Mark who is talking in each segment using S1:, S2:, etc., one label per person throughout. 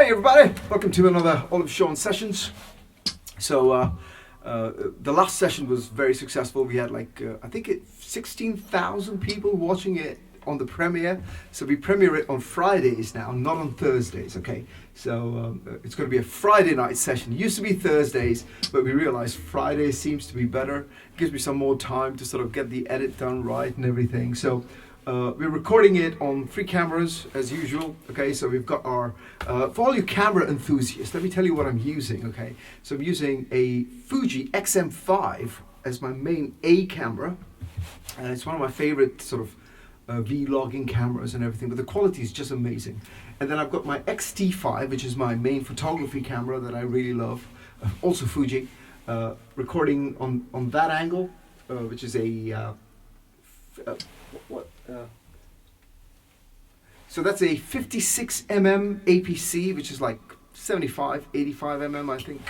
S1: Hey everybody, welcome to another Olive Sean Sessions. So the last session was very successful. We had like I think 16,000 people watching it on the premiere. So we premiere it on Fridays now, not on Thursdays. Okay, so it's going to be a Friday night session. It used to be Thursdays, but we realized Friday seems to be better. It gives me some more time to sort of get the edit done right and everything. So we're recording it on 3 cameras as usual. Okay, so we've got our for all you camera enthusiasts, let me tell you what I'm using. Okay, so I'm using a Fuji XM5 as my main A camera, and it's one of my favorite sort of vlogging cameras and everything, but the quality is just amazing. And then I've got my XT5, which is my main photography camera that I really love, also Fuji, recording on that angle, which is a so that's a 56mm APC, which is like 75, 85 mm, I think,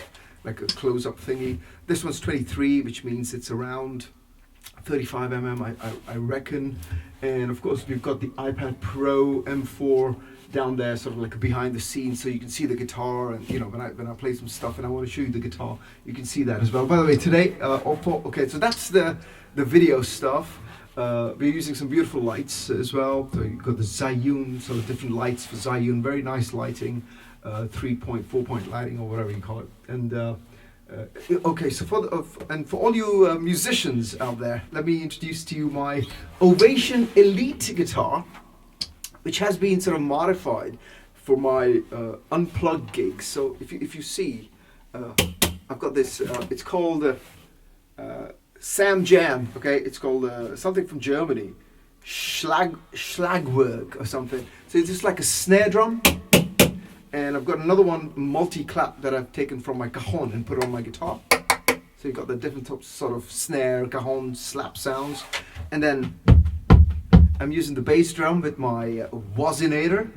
S1: like a close-up thingy. This one's 23, which means it's around 35 mm, I reckon. And of course, we've got the iPad Pro M4 down there, sort of like behind the scenes, so you can see the guitar. And you know, when I play some stuff and I want to show you the guitar, you can see that as well. By the way, today, okay, so that's the video stuff. We're using some beautiful lights as well. So you've got the Zhiyun, sort of different lights for Zhiyun, very nice lighting, 3-point, 4-point lighting, or whatever you call it. And okay, so for all you musicians out there, let me introduce to you my Ovation Elite guitar, which has been sort of modified for my Unplugged gigs. So if you see, I've got this. It's called Sam Jam. Okay, it's called something from Germany, Schlagwerk or something. So it's just like a snare drum. And I've got another one, multi-clap, that I've taken from my cajon and put on my guitar. So you've got the different types, sort of snare, cajon, slap sounds. And then I'm using the bass drum with my Wazinator.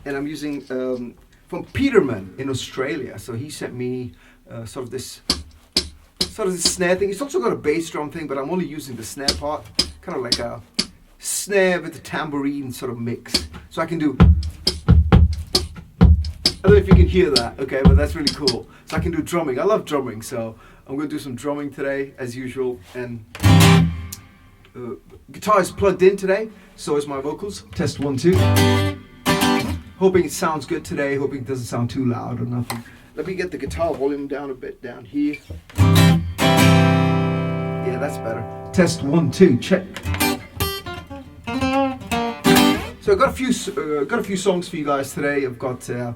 S1: And I'm using from Peterman in Australia. So he sent me sort of this snare thing. He's also got a bass drum thing, but I'm only using the snare part. Kind of like a snare with a tambourine sort of mix. So I can do... I don't know if you can hear that, okay, but that's really cool. So I can do drumming. I love drumming, so I'm going to do some drumming today, as usual. And guitar is plugged in today, so is my vocals. Test 1, 2. Hoping it sounds good today, hoping it doesn't sound too loud or nothing. Let me get the guitar volume down a bit down here. Yeah, that's better. Test 1, 2, check. So I've got a few songs for you guys today. I've got a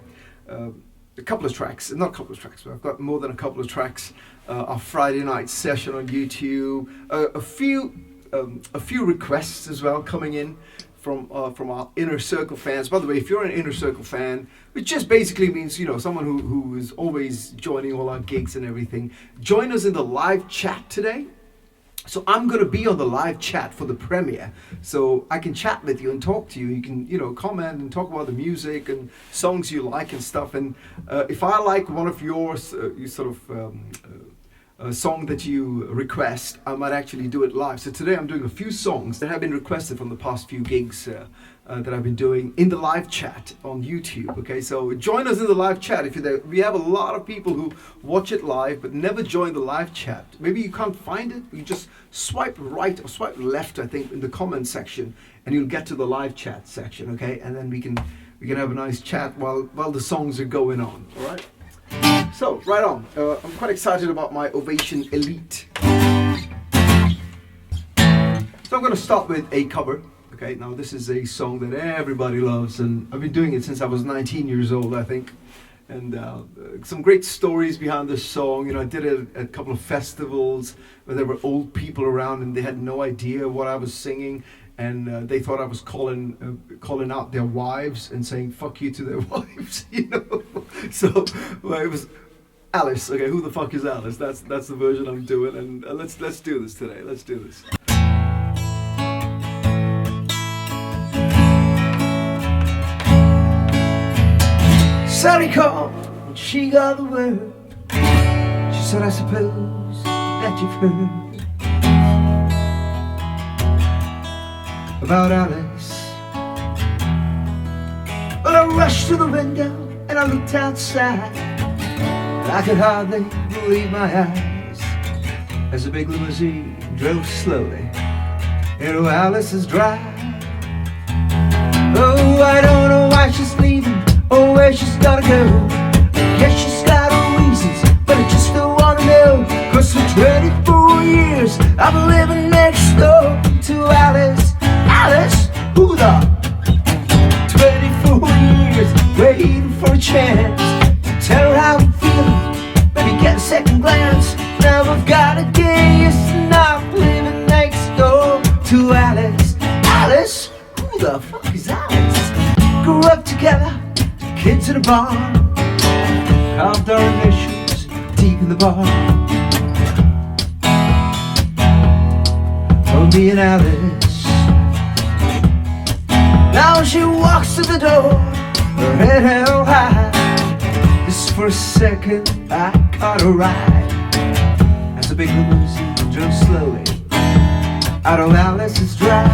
S1: couple of tracks, not a couple of tracks, but I've got more than a couple of tracks. Our Friday night session on YouTube, a few requests as well coming in from our Inner Circle fans. By the way, if you're an Inner Circle fan, which just basically means, you know, someone who is always joining all our gigs and everything, join us in the live chat today. So I'm going to be on the live chat for the premiere, so I can chat with you and talk to you. You can, you know, comment and talk about the music and songs you like and stuff. And if I like one of yours, a song that you request, I might actually do it live. So today I'm doing a few songs that have been requested from the past few gigs that I've been doing in the live chat on YouTube. Okay, so join us in the live chat if you're there. We have a lot of people who watch it live but never join the live chat. Maybe you can't find it. You just swipe right or swipe left, I think, in the comment section, and you'll get to the live chat section. Okay, and then we can have a nice chat while the songs are going on. All right. So, right on. I'm quite excited about my Ovation Elite. So I'm going to start with a cover. Okay, now this is a song that everybody loves, and I've been doing it since I was 19 years old, I think. And some great stories behind this song. You know, I did it at a couple of festivals where there were old people around and they had no idea what I was singing. And they thought I was calling out their wives and saying "fuck you" to their wives, you know. So well, it was Alice. Okay, who the fuck is Alice? That's the version I'm doing, and let's do this today. Let's do this. Sally called when she got the word. She said, "I suppose that you've heard about Alice." But I rushed to the window and I looked outside, I could hardly believe my eyes as a big limousine drove slowly into Alice's drive. Oh, I don't know why she's leaving or where she's gotta go. I guess she's got her reasons, but I just don't wanna know. Cause for 24 years I've been living next door to Alice. Alice, who the? 24 years waiting for a chance to tell her how I'm feeling, maybe get a second glance. Now I've gotta get used to not living next door to Alice. Alice, who the fuck is Alice? Grew up together, kids in a barn, carved our initials deep in the barn. Oh, me and Alice. Now she walks to the door, her head held high. Just for a second I caught a ride as a big limousine drove slowly out of Alice's drive.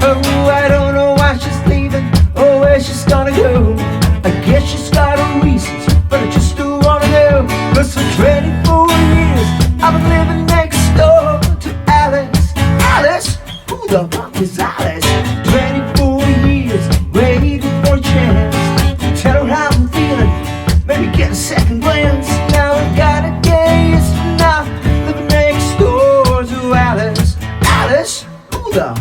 S1: Oh, I don't know why she's leaving or where she's gonna go. I guess she's got her reasons, but I just don't wanna know. Cause for 24 years I've been living next door to Alice. Alice, who the fuck is Alice? 24 years waiting for a chance to tell her how I'm feeling, maybe get a second glance. Now I gotta get used to not living next door to Alice. Alice, who the?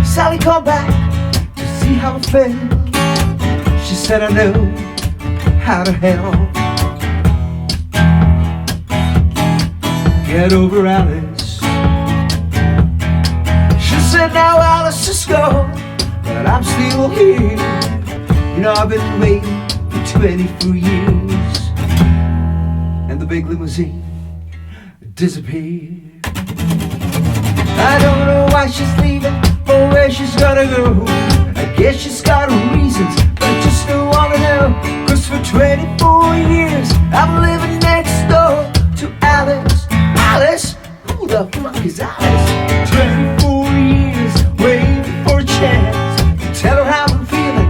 S1: Sally called back to see how I felt. She said, I know how to help. Get over Alice. She said, now Alice is gone, but I'm still here. You know, I've been waiting for 24 years. And the big limousine disappeared. I don't know why she's leaving or where she's gotta go. I guess she's got her reasons, but I just don't wanna know. Cause for 24 years I've been living next door to Alice. Alice, who the fuck is Alice? 24 years waiting for a chance to tell her how I'm feeling,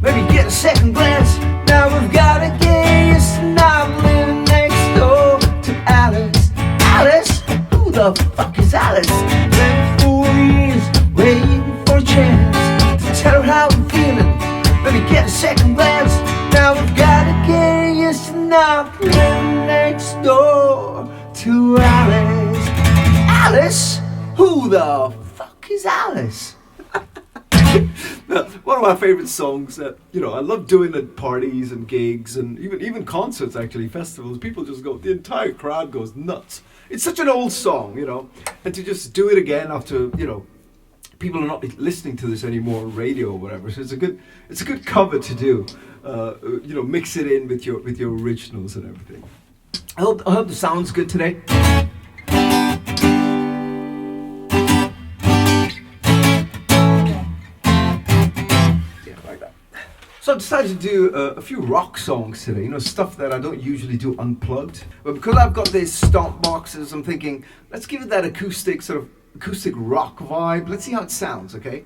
S1: maybe get a second glance. Now we've gotta get used to not living next door to Alice. Alice, who the fuck is Alice? 24 years waiting for a chance to tell her how I'm feeling, maybe get a second glance. Now we've gotta get used to not living next door to Alice. Alice? Who the fuck is Alice? Now, one of my favorite songs that, you know, I love doing at parties and gigs and even concerts, actually, festivals. People just go, the entire crowd goes nuts. It's such an old song, you know, and to just do it again after, you know, people are not listening to this anymore on radio or whatever. So it's a good cover to do. You know, mix it in with your originals and everything. I hope the sound's good today. Yeah, like that. So I decided to do a few rock songs today. You know, stuff that I don't usually do unplugged. But because I've got these stomp boxes, I'm thinking, let's give it that acoustic rock vibe. Let's see how it sounds, okay?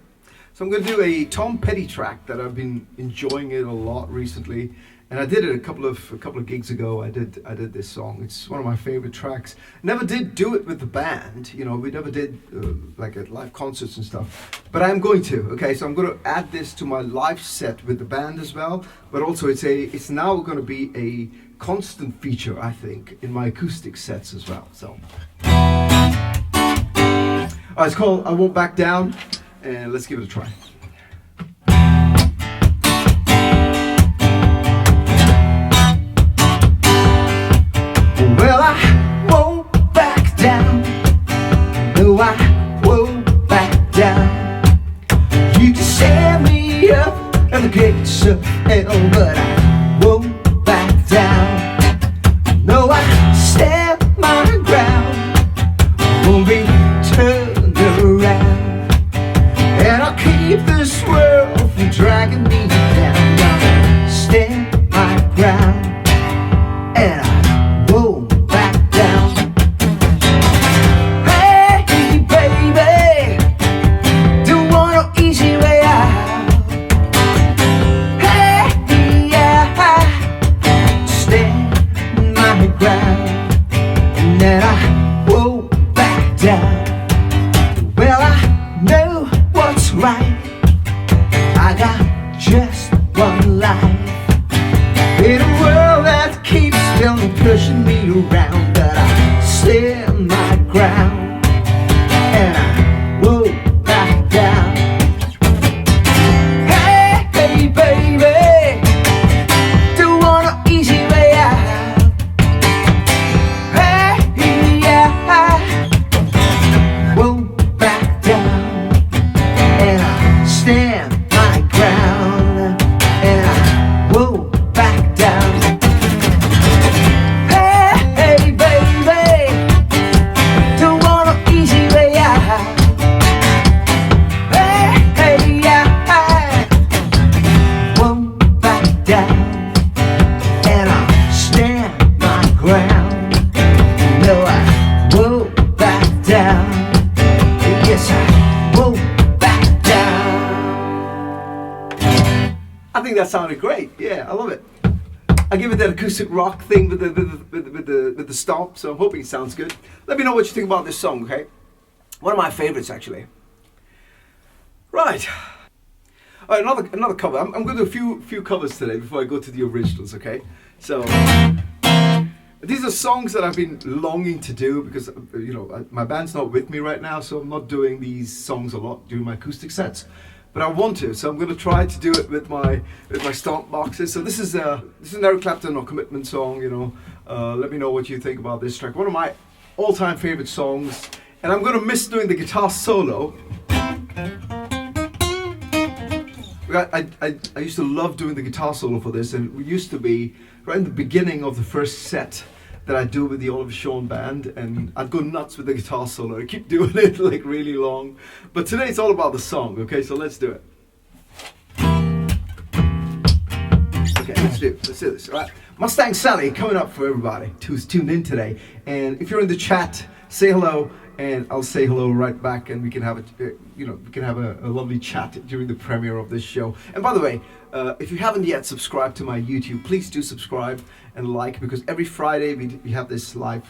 S1: So I'm going to do a Tom Petty track that I've been enjoying it a lot recently, and I did it a couple of gigs ago. I did this song. It's one of my favorite tracks. Never did do it with the band, you know. We never did like at live concerts and stuff. But I'm going to. Okay, so I'm going to add this to my live set with the band as well. But also it's now going to be a constant feature, I think, in my acoustic sets as well. So. It's called I Won't Back Down, and let's give it a try. Well, I won't back down. No, I won't back down. You can set me up at the gates of hell, but I won't back down. No, I stand my ground. Won't be turned around, and I'll keep this world from dragging me down. I'll stand my ground, and I won't back down. Hey, baby, don't want no easy way out. Hey, I got just one life. In a world that keeps still pushing me around, but I stand my ground and I won't back down. Hey, hey, baby, don't want an easy way out. Hey, yeah, I won't back down and I stand my ground and I won't back down. Hey, baby, don't want an easy way out. Hey, yeah, I won't back down, and I'll stand my ground. No, I won't back down. Yes, I won't back down. I think that sounded great. Yeah, I love it. I give it that acoustic rock thing with the stomp, so I'm hoping it sounds good. Let me know what you think about this song, okay? One of my favorites, actually. Right. All right, another cover. I'm going to do a few covers today before I go to the originals, okay? So these are songs that I've been longing to do because my band's not with me right now, so I'm not doing these songs a lot during my acoustic sets. But I want to, so I'm going to try to do it with my stomp boxes. So this is an Eric Clapton or Commitment song. Let me know what you think about this track. One of my all-time favorite songs, and I'm going to miss doing the guitar solo. I used to love doing the guitar solo for this, and it used to be right in the beginning of the first set that I do with the Oliver Shawn band, and I'd go nuts with the guitar solo. I keep doing it like really long, but today it's all about the song. Okay, so let's do it. Okay, let's do this. All right, Mustang Sally coming up for everybody who's tuned in today. And if you're in the chat, say hello, and I'll say hello right back, and we can have a lovely chat during the premiere of this show. And by the way, if you haven't yet subscribed to my YouTube, please do subscribe and like, because every Friday we have this live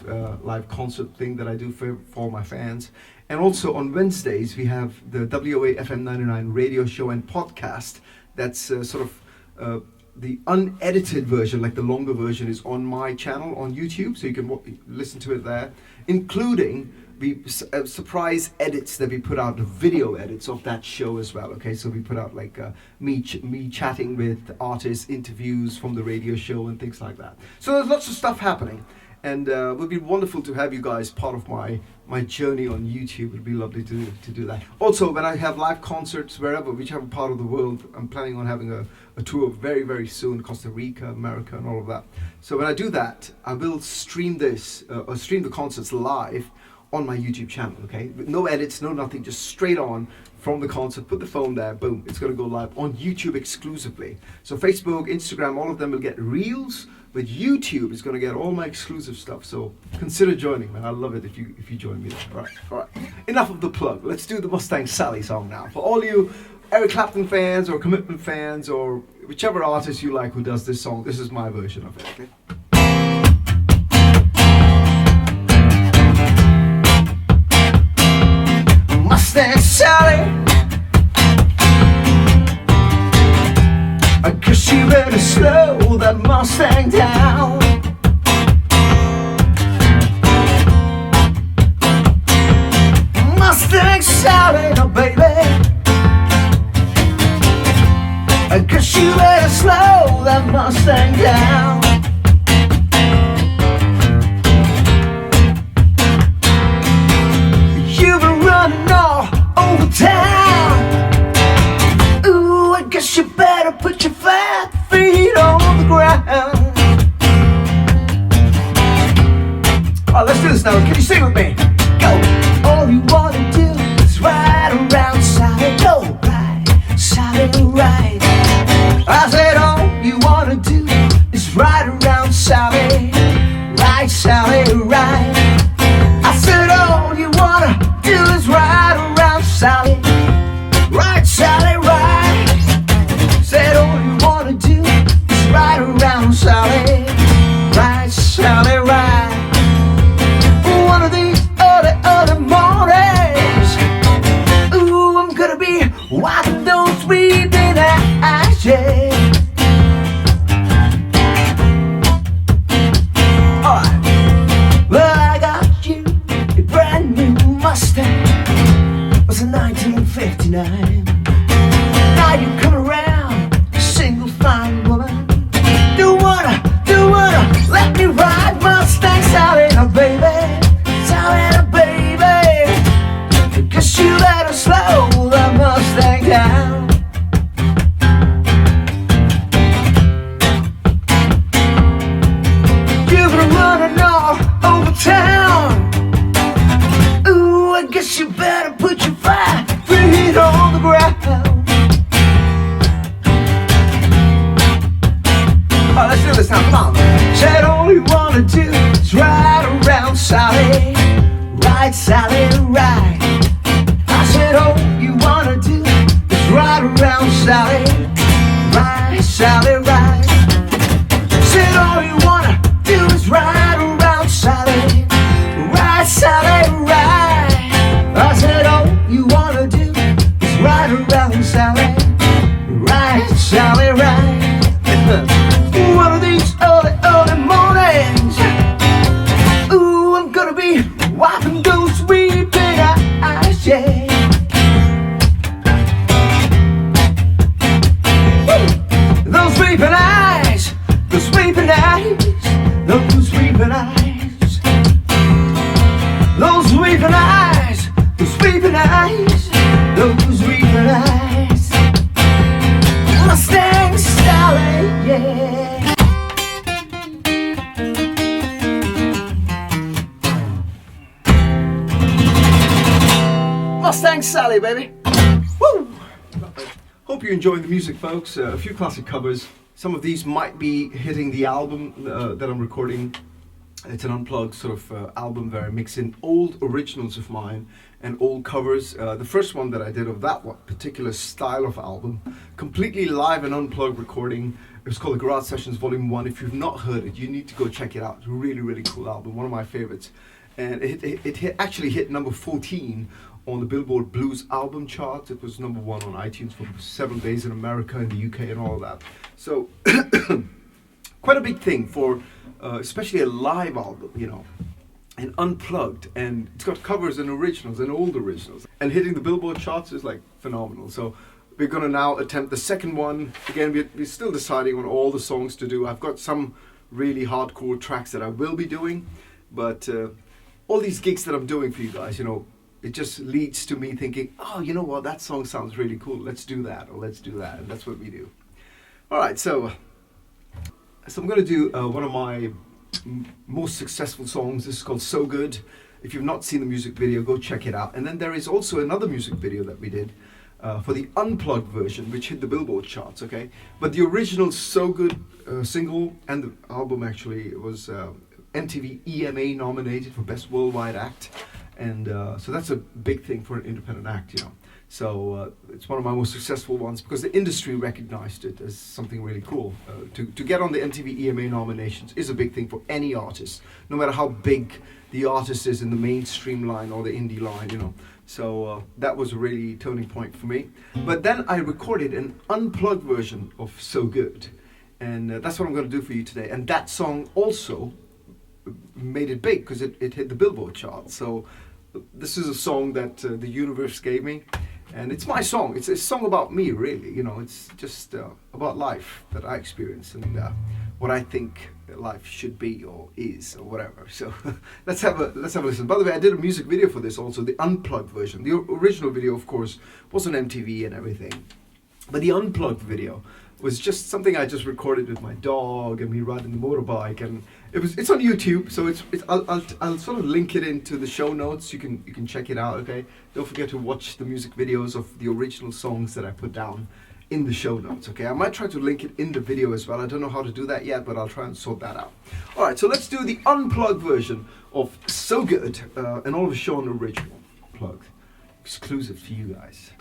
S1: concert thing that I do for my fans. And also on Wednesdays we have the WOA FM 99 radio show and podcast. That's sort of the unedited version, like the longer version, is on my channel on YouTube, so you can listen to it there, including the surprise edits that we put out, the video edits of that show as well. Okay, so we put out like me chatting with artists, interviews from the radio show and things like that. So there's lots of stuff happening, and it would be wonderful to have you guys part of my journey on YouTube. It would be lovely to do that. Also, when I have live concerts wherever, whichever part of the world, I'm planning on having a tour very, very soon, Costa Rica, America, and all of that. So when I do that, I will stream this, or stream the concerts live on my YouTube channel, okay? With no edits, no nothing, just straight on from the concert. Put the phone there, boom, it's gonna go live on YouTube exclusively. So Facebook, Instagram, all of them will get reels, but YouTube is gonna get all my exclusive stuff. So consider joining, man. I love it if you join me there. All right. Enough of the plug. Let's do the Mustang Sally song now. For all you Eric Clapton fans or Commitment fans or whichever artist you like who does this song, this is my version of it, okay? Mustang Sally, I guess you better slow that Mustang down. Mustang Sally, no baby, I guess you better slow that Mustang down. You've been running all over town. Ooh, I guess you better put your flat feet on the ground. Alright, let's do this now. Can you sing with me? Go! All you wanna do is ride around Sally. Go right, Sally, right. I said all you wanna do is ride around Sally. Right, Sally, right. I said all you wanna do is ride around Sally. Right, Sally, right. Said all you wanna do is ride around Sally. Right, Sally, right. One of these early mornings, ooh, I'm gonna be wiping those weeping eyes. eyes, yeah. Alright, well I got you a brand new Mustang. It was in 1959. Now you come around, a single fine woman. Do wanna let me ride Mustang Sally, now baby, Sally, now baby. Guess you better slow that Mustang down. You've been running all over town. Ooh, I guess you better put your feet on the ground. Oh, let's do this now, come on. Said all you wanna do is ride around Sally. Ride, Sally, ride. I said all you wanna do is ride around Sally. Ride, Sally, ride. Said all you wanna do is ride around Sally. Ride, Sally, ride. I said all you wanna do is ride around Sally. Ride, Sally, ride. One of these early mornings, ooh, I'm gonna be wiping those weeping eyes, yeah. Those weeping eyes, those weeping eyes, those weeping eyes, those weeping eyes, those weeping eyes, those weeping eyes. Mustang Sally, yeah. Mustang Sally, baby. Woo! Hope you're enjoying the music, folks. A few classic covers. Some of these might be hitting the album that I'm recording. It's an unplugged sort of album where I mix in old originals of mine and old covers. The first one that I did of that particular style of album, completely live and unplugged recording. It was called the Garage Sessions Volume 1. If you've not heard it, you need to go check it out. It's a really, really cool album, one of my favorites. And it actually hit number 14 on the Billboard Blues album chart. It was number 1 on iTunes for several days in America and the UK and all of that. So quite a big thing for especially a live album, you know, and unplugged, and it's got covers and originals and old originals, and hitting the Billboard charts is like phenomenal. So we're gonna now attempt the second one. Again, we're still deciding on all the songs to do. I've got some really hardcore tracks that I will be doing, but all these gigs that I'm doing for you guys, you know, it just leads to me thinking, oh, you know what, that song sounds really cool, let's do that, or let's do that, and that's what we do. Alright, so I'm going to do one of my most successful songs. This is called So Good. If you've not seen the music video, go check it out. And then there is also another music video that we did for the unplugged version, which hit the Billboard charts, okay? But the original So Good single and the album actually was MTV EMA nominated for Best Worldwide Act. And so that's a big thing for an independent act, you know. So it's one of my most successful ones because the industry recognized it as something really cool. To get on the MTV EMA nominations is a big thing for any artist, no matter how big the artist is in the mainstream line or the indie line, you know. So that was a really turning point for me. But then I recorded an unplugged version of So Good. And that's what I'm going to do for you today. And that song also made it big because it hit the Billboard chart. So this is a song that the universe gave me. And it's my song. It's a song about me, really. You know, it's just about life that I experience and what I think life should be or is or whatever. So let's have a listen. By the way, I did a music video for this also, the unplugged version. The original video, of course, was on MTV and everything, but the unplugged video was just something I just recorded with my dog and me riding the motorbike, and it's on YouTube. So I'll sort of link it into the show notes. You can check it out. Okay, don't forget to watch the music videos of the original songs that I put down in the show notes. Okay, I might try to link it in the video as well. I don't know how to do that yet, but I'll try and sort that out. All right, so let's do the unplugged version of So Good, and all of a show on original plugged, exclusive to you guys.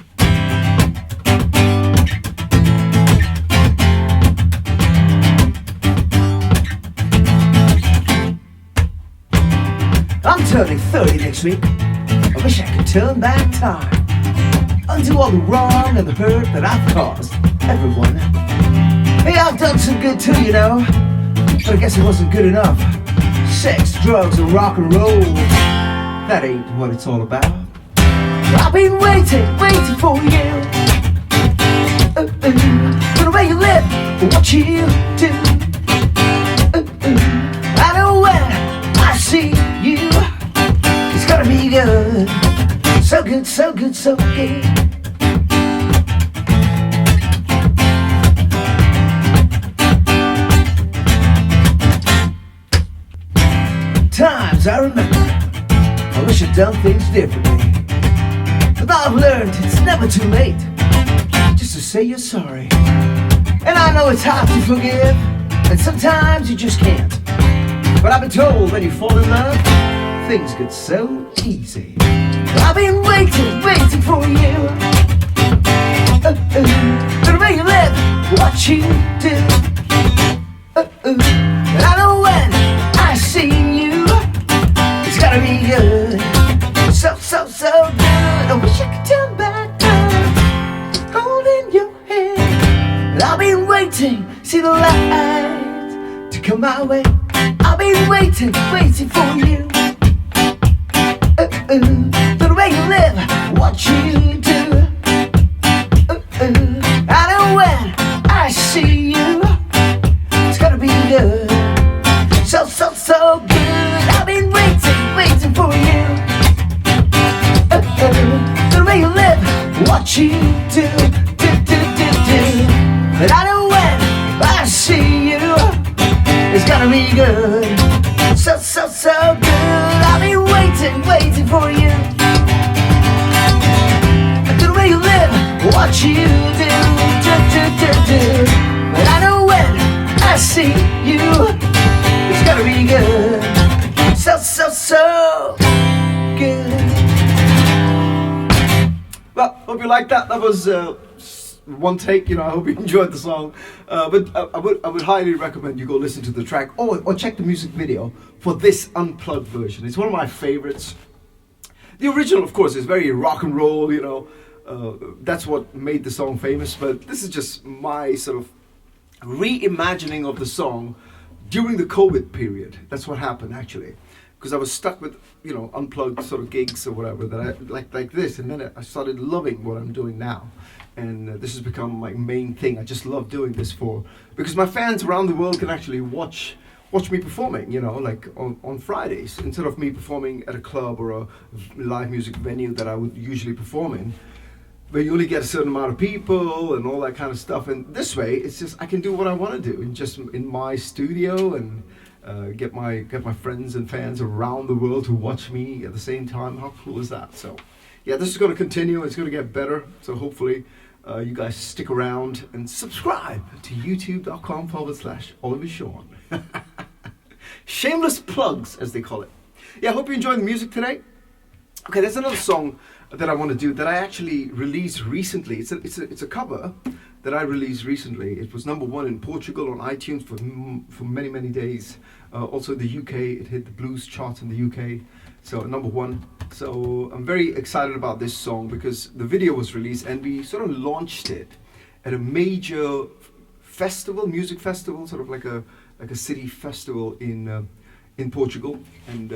S1: I'm turning 30 next week. I wish I could turn back time, undo all the wrong and the hurt that I've caused. everyone. Hey, I've done some good too, you know, but I guess it wasn't good enough. Sex, drugs, and rock and roll, that ain't what it's all about. I've been waiting for you. For the way you live, for what you do. I know when I see you, it's gonna be good. So good, so good, so good. Times I remember, I wish I'd done things differently. But I've learned it's never too late just to say you're sorry. And I know it's hard to forgive, and sometimes you just can't. But I've been told when you fall in love, things get so easy. I've been waiting for you. For the way you live, what you do. And I know when I see you, it's gotta be good. So, so, so good. I wish I could turn back time, holding your hand. And I've been waiting, see the light to come my way. I've been waiting for you. For the way you live, what you do. I know when I see you, it's gonna be good. So, so, so good. I've been waiting for you. The way you live, what you do. But I know when I see you, it's gonna be good. So, so, so good. I've been waiting for you. The way you live, what you do. But I know when I see you, it's gonna be good. So, so, so good. Well, hope you liked that. That was one take. You know, I hope you enjoyed the song. But I would highly recommend you go listen to the track or check the music video for this unplugged version. It's one of my favorites. The original, of course, is very rock and roll. You know, that's what made the song famous. But this is just my sort of reimagining of the song during the COVID period. That's what happened actually, because I was stuck with, you know, unplugged sort of gigs or whatever that I like this, and then I started loving what I'm doing now, and this has become my main thing. I just love doing this because my fans around the world can actually watch me performing, you know, like on Fridays, instead of me performing at a club or a live music venue that I would usually perform in, where you only get a certain amount of people and all that kind of stuff. And this way, it's just I can do what I want to do in my studio and get my friends and fans around the world to watch me at the same time. How cool is that? So yeah, this is going to continue. It's going to get better. So hopefully you guys stick around and subscribe to youtube.com/Oliver Sean. Shameless plugs, as they call it. Yeah, I hope you enjoyed the music today. Okay, there's another song that I want to do that I actually released recently. It's a cover that I released recently. It was #1 in Portugal on iTunes for many days. Also the UK, it hit the blues chart in the UK. So #1. So I'm very excited about this song because the video was released and we sort of launched it at a major festival, music festival, sort of like a city festival in Portugal. And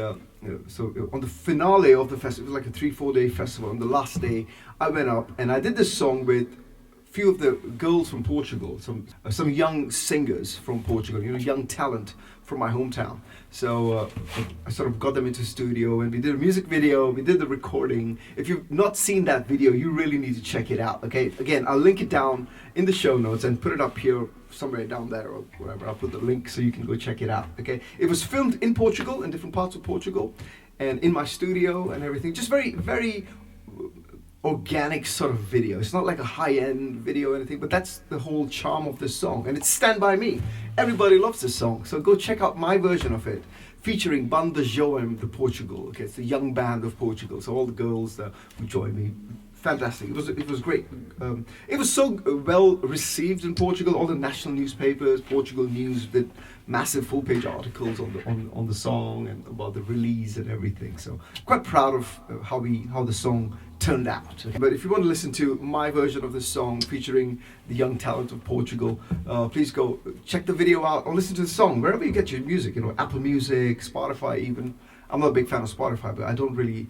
S1: so on the finale of the festival, it was like a 3-4 day festival. On the last day, I went up and I did this song with a few of the girls from Portugal, some young singers from Portugal, you know, young talent from my hometown. So I sort of got them into the studio and we did a music video, we did the recording. If you've not seen that video, you really need to check it out, okay? Again, I'll link it down in the show notes and put it up here somewhere down there or wherever. I'll put the link so you can go check it out, okay? It was filmed in Portugal, in different parts of Portugal, and in my studio and everything. Just very organic sort of video. It's not like a high-end video or anything, but that's the whole charm of this song. And it's Stand By Me. Everybody loves this song, so go check out my version of it, featuring Banda Joem de Portugal. Okay, it's the young band of Portugal, so all the girls who join me, fantastic. It was great. It was so well received in Portugal. All the national newspapers, Portugal News, did massive full-page articles on the song and about the release and everything. So quite proud of how the song turned out. But if you want to listen to my version of this song featuring the young talent of Portugal, please go check the video out or listen to the song wherever you get your music. You know, Apple Music, Spotify, even. I'm not a big fan of Spotify, but I don't really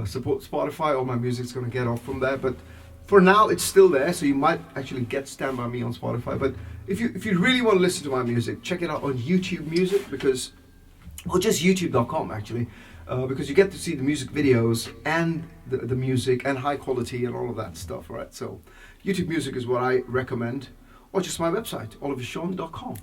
S1: support Spotify. All my music's going to get off from there, but for now it's still there, so you might actually get Stand By Me on Spotify. But if you really want to listen to my music, check it out on YouTube Music, or just youtube.com actually, because you get to see the music videos and the music and high quality and all of that stuff, right? So YouTube Music is what I recommend, or just my website, olivershawn.com.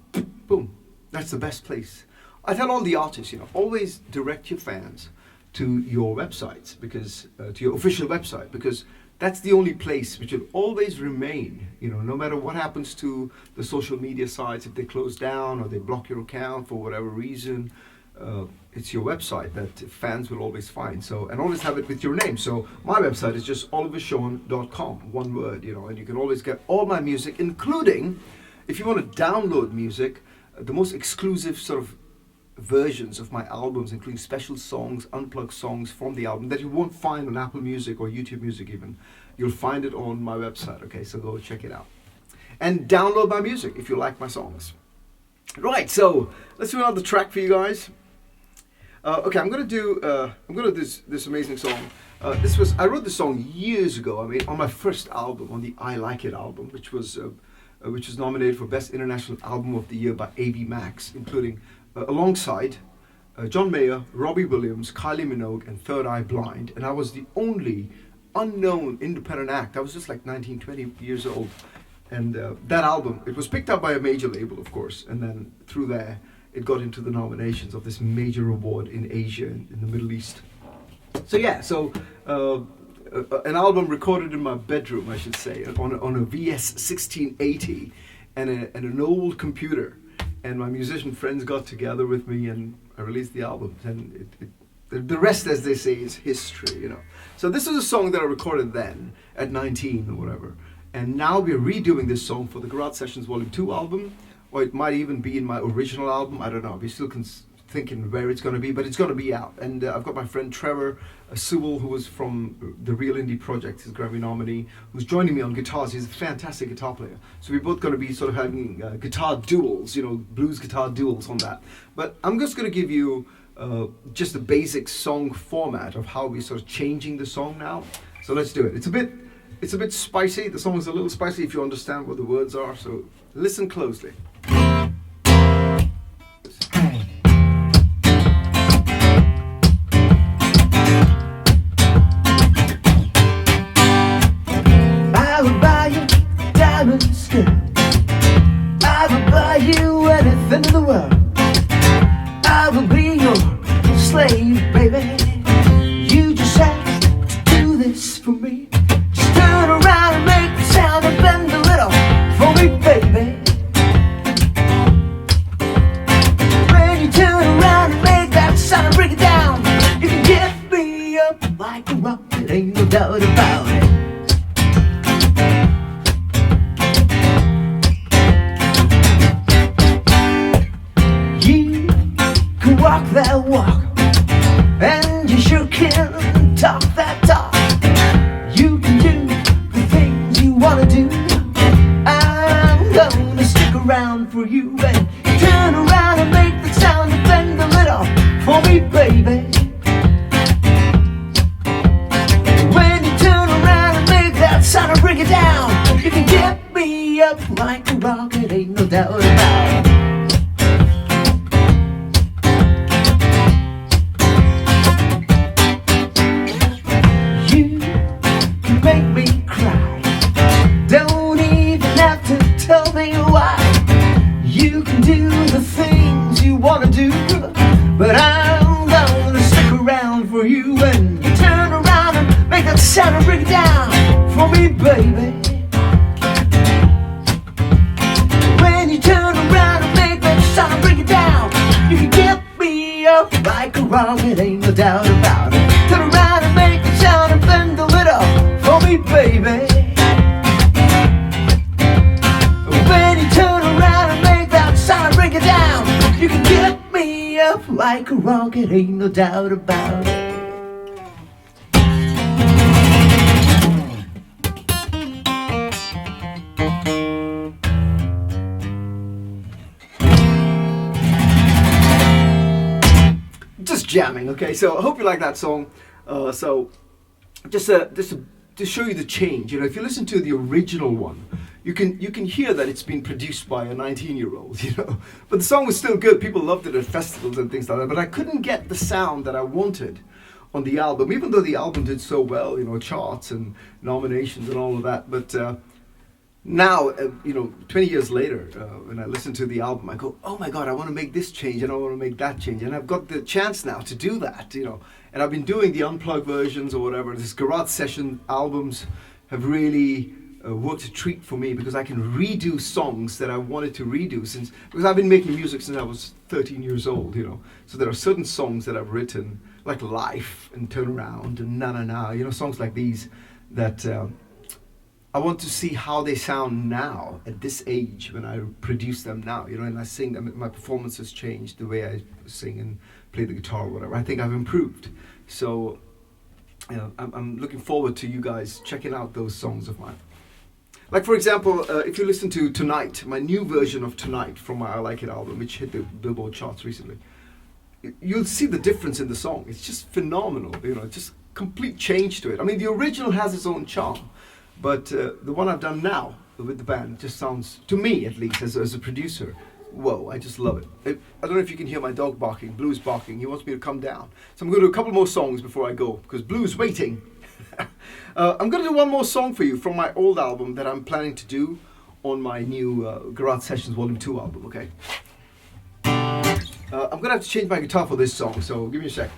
S1: Boom, that's the best place. I tell all the artists, always direct your fans to your websites, because to your official website, because that's the only place which will always remain, no matter what happens to the social media sites. If they close down or they block your account for whatever reason, it's your website that fans will always find. So, and always have it with your name. So my website is just olivershawn.com, one word, and you can always get all my music, including, if you want to download music, the most exclusive sort of versions of my albums, including special songs, unplugged songs from the album that you won't find on Apple Music or YouTube Music even. You'll find it on my website, okay? So go check it out. And download my music if you like my songs. Right, so let's do another track for you guys. Okay, I'm gonna do this amazing song. I wrote this song years ago. I mean, on my first album, on the I Like It album, which was nominated for Best International Album of the Year by AV Max, including alongside John Mayer, Robbie Williams, Kylie Minogue, and Third Eye Blind. And I was the only unknown independent act. I was just like 19, 20 years old. And that album, it was picked up by a major label, of course. And then through there, it got into the nominations of this major award in Asia and in the Middle East. So yeah, an album recorded in my bedroom, I should say, on a VS 1680 and an old computer. And my musician friends got together with me, and I released the album. And the rest, as they say, is history, So this is a song that I recorded then, at 19 or whatever. And now we're redoing this song for the Garage Sessions Volume 2 album, or it might even be in my original album. I don't know. We're still thinking where it's going to be, but it's going to be out. And I've got my friend Trevor Sewell, who was from the Real Indie Project, his Grammy nominee, who's joining me on guitars. He's a fantastic guitar player. So we're both going to be sort of having guitar duels, blues guitar duels on that. But I'm just going to give you just the basic song format of how we're sort of changing the song now. So let's do it. It's a bit spicy. The song is a little spicy if you understand what the words are. So listen closely.
S2: I will buy you anything in the world. I will be your slave, baby. You just have to do this for me. Just turn around and make the sound and bend a little for me, baby. When you turn around and make that sound and bring it down, you can get me up like a rocket, ain't no doubt about it. Walk that walk, and you sure can talk that talk. You can do the things you wanna do. I'm gonna stick around for you, and turn around and make the sound and bend a little for me, baby. When you turn around and make that sound and bring it down, you can get me up like a rocket, ain't no doubt about it. Make me cry. Don't even have to tell me why. You can do the things you wanna do, but I'm gonna stick around for you. When you turn around and make that sound and bring it down for me, baby. When you turn around and make that sound and bring it down, you can get me up like a rocket, ain't no doubt about it. Turn around and make the sound and bend a little for me, baby. off like a rocket, ain't no doubt about it.
S1: Just jamming, okay? So I hope you like that song. Just to show you the change, you know, if you listen to the original one, you can hear that it's been produced by a 19-year-old, you know. But the song was still good. People loved it at festivals and things like that. But I couldn't get the sound that I wanted on the album, even though the album did so well, you know, charts and nominations and all of that. But now, you know, 20 years later, when I listen to the album, I go, oh my God, I want to make this change and I want to make that change. And I've got the chance now to do that, you know. And I've been doing the unplugged versions or whatever. These garage session albums have really worked a treat for me, because I can redo songs that I wanted to redo because I've been making music since I was 13 years old, you know. So there are certain songs that I've written, like Life and Turn Around and Na Na Na, you know, songs like these that I want to see how they sound now at this age when I produce them now, you know, and I sing them. My performance has changed, the way I sing and play the guitar or whatever. I think I've improved. So, you know, I'm looking forward to you guys checking out those songs of mine. Like, for example, if you listen to Tonight, my new version of Tonight from my I Like It album, which hit the Billboard charts recently, you'll see the difference in the song. It's just phenomenal, you know, just complete change to it. I mean, the original has its own charm, but the one I've done now with the band just sounds, to me at least, as a producer, whoa, I just love it. I don't know if you can hear my dog barking, Blue's barking. He wants me to come down. So I'm going to do a couple more songs before I go, because Blue's waiting. I'm going to do one more song for you from my old album that I'm planning to do on my new Garage Sessions Volume 2 album, okay? I'm going to have to change my guitar for this song, so give me a sec.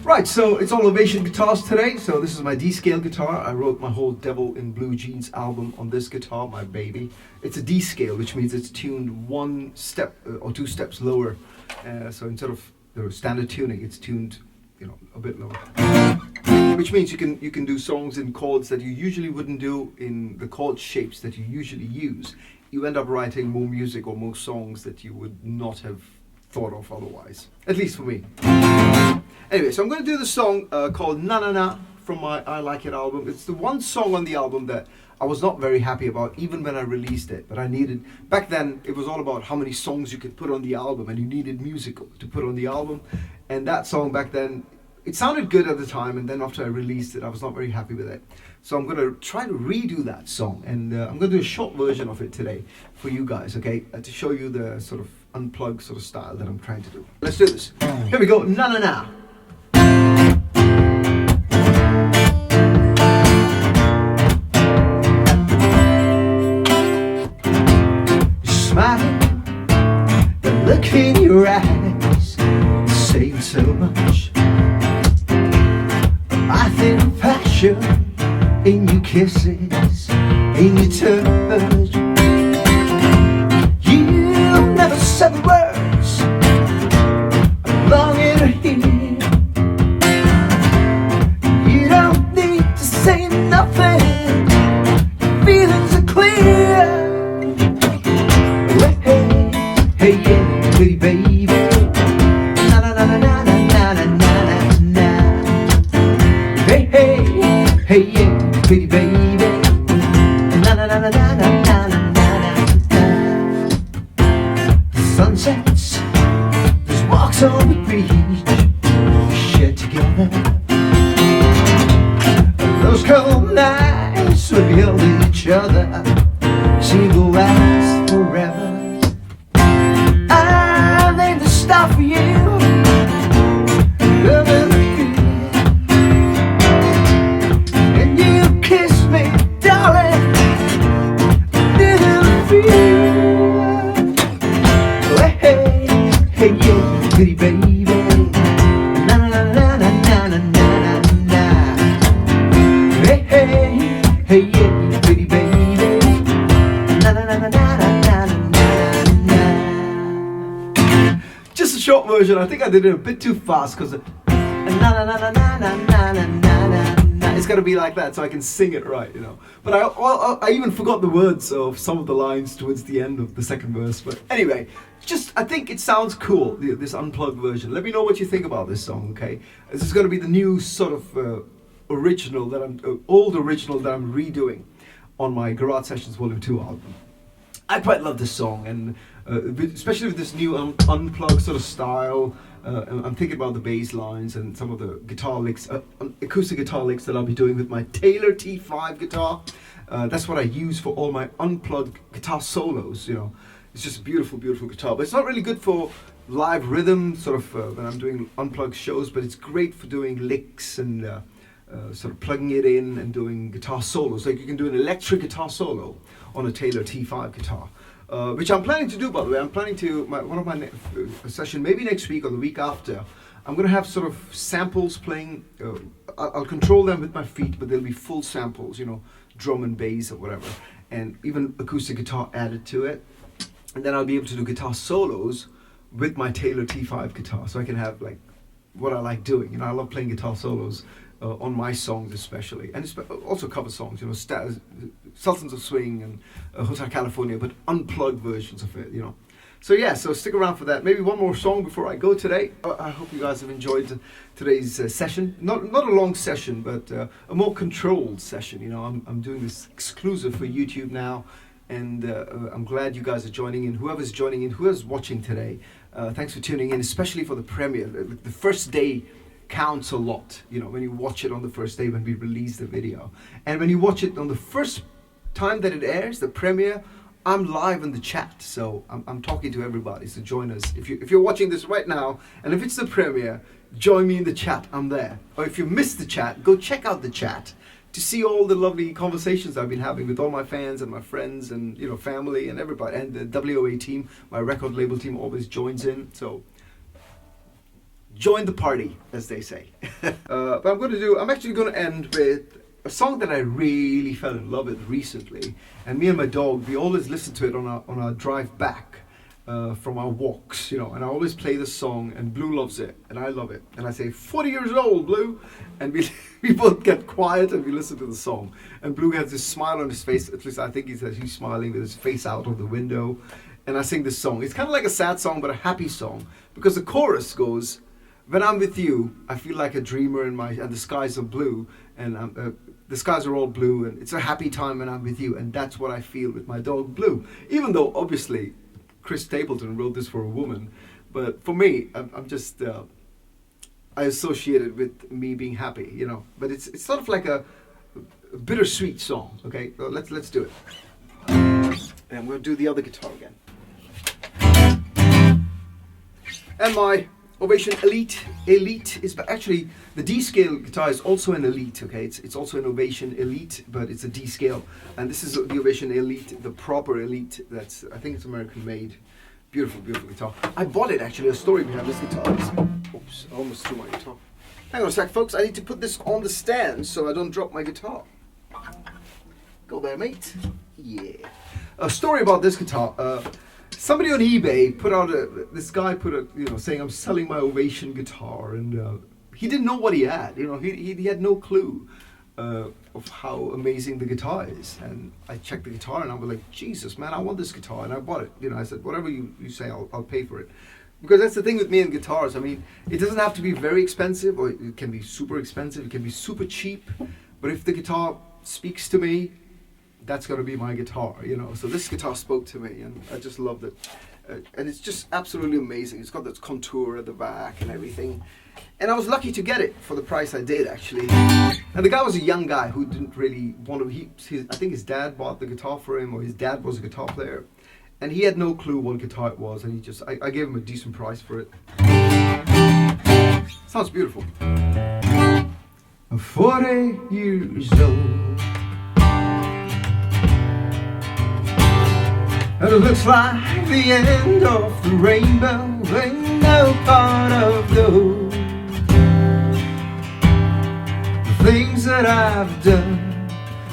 S1: Right, so it's all Ovation guitars today. So this is my D-scale guitar. I wrote my whole Devil in Blue Jeans album on this guitar, my baby. It's a D-scale, which means it's tuned one step or two steps lower. So instead of the standard tuning, it's tuned, you know, a bit lower. Which means you can do songs in chords that you usually wouldn't do in the chord shapes that you usually use. You end up writing more music or more songs that you would not have thought of otherwise. At least for me. Anyway, so I'm going to do the song called Na Na Na from my I Like It album. It's the one song on the album that I was not very happy about even when I released it. But I needed, back then it was all about how many songs you could put on the album, and you needed musical to put on the album. And that song back then, it sounded good at the time, and then after I released it, I was not very happy with it. So I'm going to try to redo that song, and I'm going to do a short version of it today for you guys, okay? To show you the sort of unplugged sort of style that I'm trying to do. Let's do this. Here we go. Na Na Na.
S2: Smiling, the look in your eyes, saying so much. I think passion in your kisses, in your touch. You never said the words I'm longing to hear. You don't need to say nothing, your feelings are clear. Hey, yeah, pretty baby. Na na na na na na na na na. Hey, yeah, pretty baby. Na na na na na na na na na. The sun sets, there's walks on the beach we shared together. Those cold nights when we held each other seem to last forever. Stop for you, loving you, and you kiss me, darling, didn't feel. Hey, yeah, pretty baby, na na na na na na na na. Hey, yeah, pretty baby, na na na na na na na.
S1: Short version. I think I did it a bit too fast because na na na na na na na na na. it's got to be like that so I can sing it right, you know. But I even forgot the words of some of the lines towards the end of the second verse. But anyway, I think it sounds cool, this unplugged version. Let me know what you think about this song, okay? This is going to be the new sort of old original that I'm redoing on my Garage Sessions Volume 2 album. I quite love this song, and especially with this new unplugged sort of style. I'm thinking about the bass lines and some of the guitar licks, acoustic guitar licks that I'll be doing with my Taylor T5 guitar. That's what I use for all my unplugged guitar solos, you know. It's just a beautiful, beautiful guitar, but it's not really good for live rhythm, sort of when I'm doing unplugged shows, but it's great for doing licks and sort of plugging it in and doing guitar solos. Like you can do an electric guitar solo on a Taylor T5 guitar. Which I'm planning to do, by the way. I'm planning to, one of my session, maybe next week or the week after, I'm going to have sort of samples playing. I'll control them with my feet, but they'll be full samples, you know, drum and bass or whatever, and even acoustic guitar added to it. And then I'll be able to do guitar solos with my Taylor T5 guitar, so I can have like what I like doing. You know, I love playing guitar solos on my songs especially, and also cover songs, you know, Sultans of Swing and Hotel California, but unplugged versions of it, you know. So yeah, so stick around for that. Maybe one more song before I go today. I hope you guys have enjoyed today's session. Not a long session, but a more controlled session. You know, I'm doing this exclusive for YouTube now, and I'm glad you guys are joining in. Whoever's joining in, whoever's watching today, thanks for tuning in, especially for the premiere. The first day counts a lot, you know, when you watch it on the first day when we release the video. And when you watch it on the first time that it airs, the premiere, I'm live in the chat, so I'm talking to everybody, so join us. If you're watching this right now, and if it's the premiere, join me in the chat, I'm there. Or if you missed the chat, go check out the chat to see all the lovely conversations I've been having with all my fans and my friends and, you know, family and everybody. And the WOA team, my record label team, always joins in, so join the party, as they say. But I'm actually going to end with a song that I really fell in love with recently. And me and my dog, we always listen to it on our drive back from our walks, you know. And I always play this song, and Blue loves it, and I love it. And I say, 40 years old, Blue. And we both get quiet and we listen to the song. And Blue has this smile on his face, at least I think he's smiling with his face out of the window. And I sing this song. It's kind of like a sad song, but a happy song. Because the chorus goes, when I'm with you, I feel like a dreamer, and the skies are blue, and the skies are all blue, and it's a happy time when I'm with you, and that's what I feel with my dog Blue. Even though obviously Chris Stapleton wrote this for a woman, but for me, I'm just I associate it with me being happy, you know. But it's sort of like a bittersweet song. Okay, so let's do it, and we'll do the other guitar again, and my Ovation Elite is actually the D scale guitar is also an Elite. Okay, it's also an Ovation Elite, but it's a D scale, and this is the Ovation Elite, the proper Elite. I think it's American made. Beautiful, beautiful guitar. I bought it actually. A story behind this guitar. Oops, I almost threw my guitar. Hang on a sec, folks. I need to put this on the stand so I don't drop my guitar. Go there, mate. Yeah. A story about this guitar. Somebody on eBay put out saying I'm selling my Ovation guitar, and he didn't know what he had. You know, he had no clue of how amazing the guitar is. And I checked the guitar, and I was like, Jesus, man, I want this guitar, and I bought it. You know, I said, whatever you say, I'll pay for it. Because that's the thing with me and guitars. I mean, it doesn't have to be very expensive, or it can be super expensive. It can be super cheap. But if the guitar speaks to me, that's going to be my guitar, you know. So this guitar spoke to me, and I just loved it. And it's just absolutely amazing. It's got this contour at the back and everything. And I was lucky to get it for the price I did, actually. And the guy was a young guy who didn't really want to... I think his dad bought the guitar for him, or his dad was a guitar player. And he had no clue what guitar it was, and I gave him a decent price for it. Sounds beautiful. I'm 40 years old, and it looks like the end of the rainbow. Ain't no part of those the things that I've done.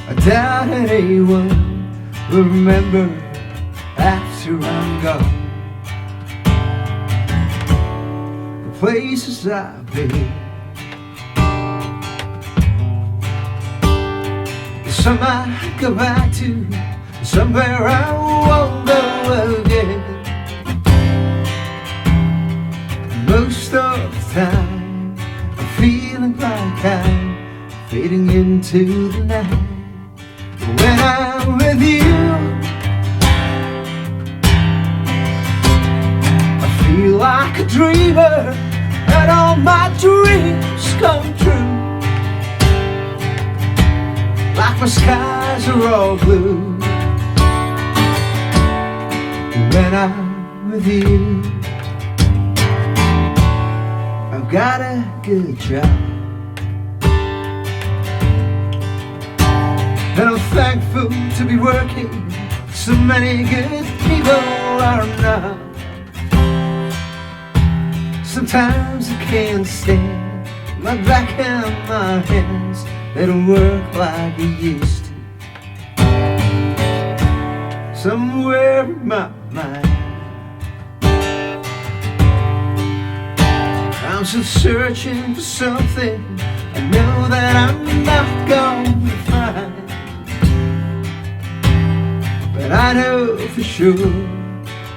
S1: I doubt anyone will remember after I'm gone. The places I've been,
S2: some I go back to, somewhere I won't go again. Most of the time I'm feeling like I'm fading into the night. When I'm with you, I feel like a dreamer, and all my dreams come true. Like my skies are all blue when I'm with you. I've got a good job, and I'm thankful to be working. So many good people are not. Sometimes I can't stand my back and my hands, they don't work like they used to. Somewhere in my mind I'm still searching for something I know that I'm not going to find. But I know for sure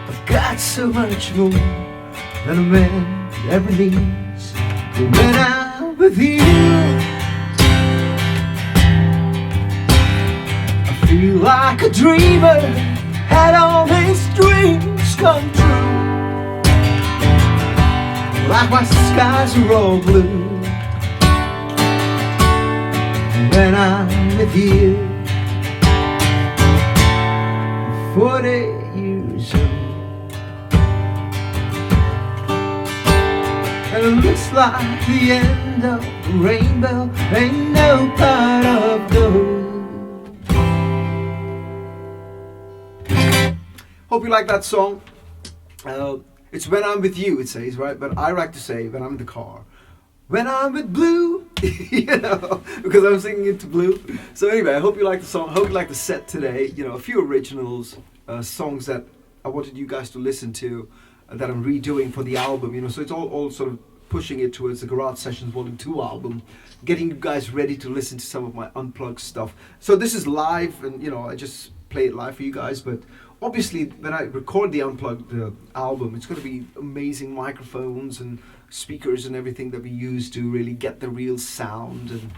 S2: I've got so much more than a man ever needs. But when I'm with you, I feel like a dreamer, had all his dreams come true. Like my skies are all blue when I'm with you. 40 years old, and it looks like the end of the rainbow, ain't no part of gold.
S1: Hope you like that song. It's when I'm with you, it says, right? But I like to say when I'm in the car. When I'm with Blue, you know, because I'm singing it to Blue. So anyway, I hope you like the song. I hope you like the set today. You know, a few originals, songs that I wanted you guys to listen to, that I'm redoing for the album. You know, so it's all sort of pushing it towards the Garage Sessions Volume 2 album, getting you guys ready to listen to some of my unplugged stuff. So this is live, and you know, I just play it live for you guys, but obviously when I record the Unplugged album, it's going to be amazing microphones and speakers and everything that we use to really get the real sound, and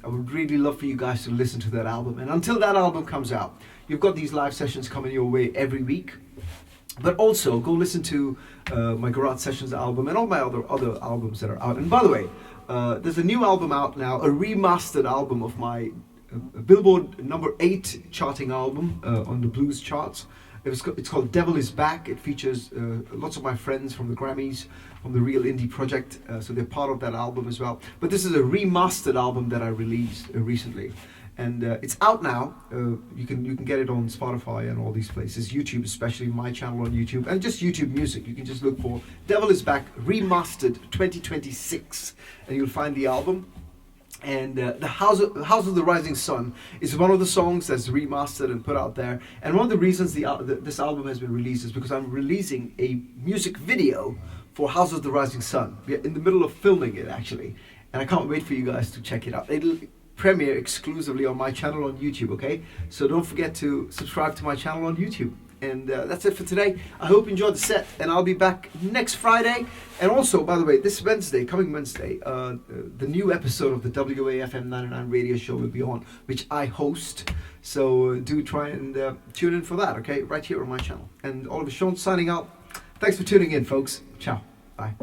S1: I would really love for you guys to listen to that album. And until that album comes out, you've got these live sessions coming your way every week. But also go listen to my Garage Sessions album and all my other albums that are out. And by the way, there's a new album out now, a remastered album of my Billboard number 8 charting album on the blues charts. It's called Devil Is Back. It features lots of my friends from the Grammys, from the Real Indie Project, so they're part of that album as well. But this is a remastered album that I released recently, and it's out now. You can get it on Spotify and all these places, YouTube, especially my channel on YouTube, and just YouTube Music. You can just look for Devil Is Back Remastered 2026, and you'll find the album. And the House of the Rising Sun is one of the songs that's remastered and put out there. And one of the reasons this album has been released is because I'm releasing a music video for House of the Rising Sun. We're in the middle of filming it, actually, and I can't wait for you guys to check it out. It'll premiere exclusively on my channel on YouTube, okay? So don't forget to subscribe to my channel on YouTube. And that's it for today. I hope you enjoyed the set, and I'll be back next Friday. And also, by the way, this Wednesday, coming Wednesday, the new episode of the WAFM 99 radio show will be on, which I host. So do try and tune in for that, okay? Right here on my channel. And Oliver Sean signing out. Thanks for tuning in, folks. Ciao. Bye.